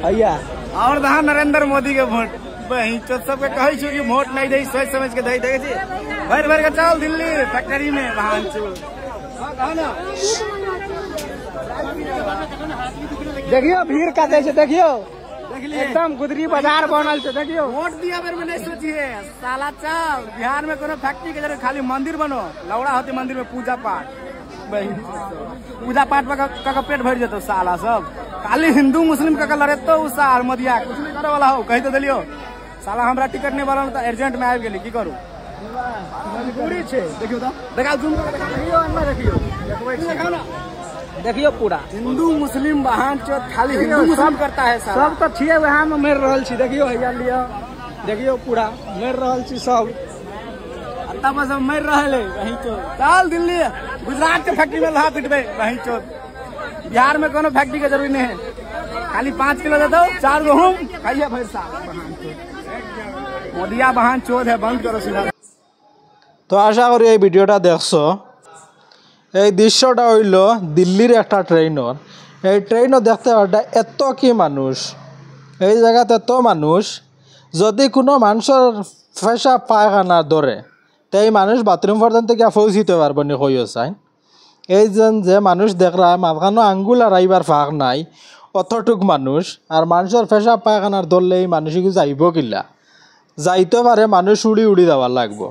भैया और दहा नरेंद्र मोदी के वोट वही तो सबके कहे छु कि वोट नहीं दे सोच समझ के दे देखे छी भर भर के चल दिल्ली फैक्ट्री में वहां छु देखियो भीड़ कते छै देखियो एकदम गुदरी बाजार बनल छै देखियो। वोट दिया बेर में नहीं सोचिए साला चल बिहार में कोनो फैक्ट्री के जगह खाली मंदिर बनो लौड़ा होते मंदिर में पूजा पाठ पूजा पाठ का पेट भर जतो साला सब खाली हिंदू मुस्लिम का लड़े तो उ साल मदिया कुछ नहीं करे वाला हो कहि तो दिलियो साला हमरा टिकट नहीं बनल त अर्जेंट में आबि गेली की करू मजबूरी छै। देखियो तो देखा जूम कर देखियो अंदर देखियो देखबै ना देखियो पूरा हिंदू मुस्लिम बहन चो खाली हिंदू मुस्लिम करता है साला सब तो छिए वहां में मर रहल छी देखियो हैया लियो देखियो पूरा मर रहल छी सब तब सब मर रहले वहीं तो चल दिल्ली गुजरात के फैक्ट्री में लहा पिटबे वहीं तो बिहार में कोनो फैक्ट्री के जरूरी नहीं है खाली 5 किलो दे दो 4 गेहूं खाइए भैर साल मोदिया बहन चोद है बंद करो सीधा। तो आशा करी এই ভিডিওটা দেখছো। এই দৃশ্যটা হইল দিল্লির একটা ট্রেনর। এই ট্রেনও দেখতে পারটা এত কি মানুষ এই জায়গাতে এত মানুষ যদি কোনো মানুষের পেশাব পায়খানা ধরে তো এই মানুষ বাথরুম পর্যন্ত গিয়ে পৌঁছিতে পারবো নি হইও চাই। এই যে মানুষ দেখরা মাঝখানো আঙ্গুল আর আইবার ফাঁক নাই অতটুক মানুষ আর মানুষের পেশাব পায়খানার ধরলে এই মানুষকে যাইব কিলা যাইতে পারে মানুষ উড়ি উড়ি যাওয়ার লাগবো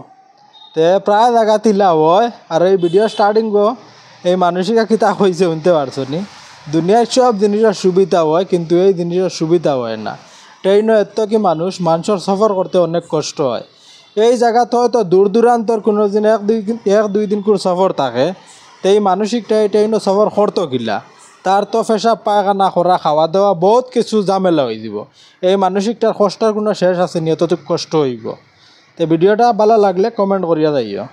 তে প্রায় জায়গা তিলা হয়। আর এই ভিডিও স্টার্টিং এই মানুষিকা কিতা হয়েছে শুনতে পারছো নি দুনিয়ার সব জিনিসের সুবিধা হয় কিন্তু এই জিনিসের সুবিধা হয় না। ট্রেনও এত কি মানুষের সফর করতে অনেক কষ্ট হয়। এই জায়গাতে হয়তো দূর দূরান্তর কোনো দিন এক দুই দিন করে সফর থাকে তো এই মানসিকটা ট্রেনও সফর করতো কিলা তার তো পেশাব পায়খানা করা খাওয়া দাওয়া বহুত কিছু ঝামেলা হয়ে যাব। এই মানসিকটার কষ্টের কোনো শেষ আছে নি এতটুকু কষ্ট হইব। তো ভিডিওটা ভালো লাগলে কমেন্ট করিয়া যাইও।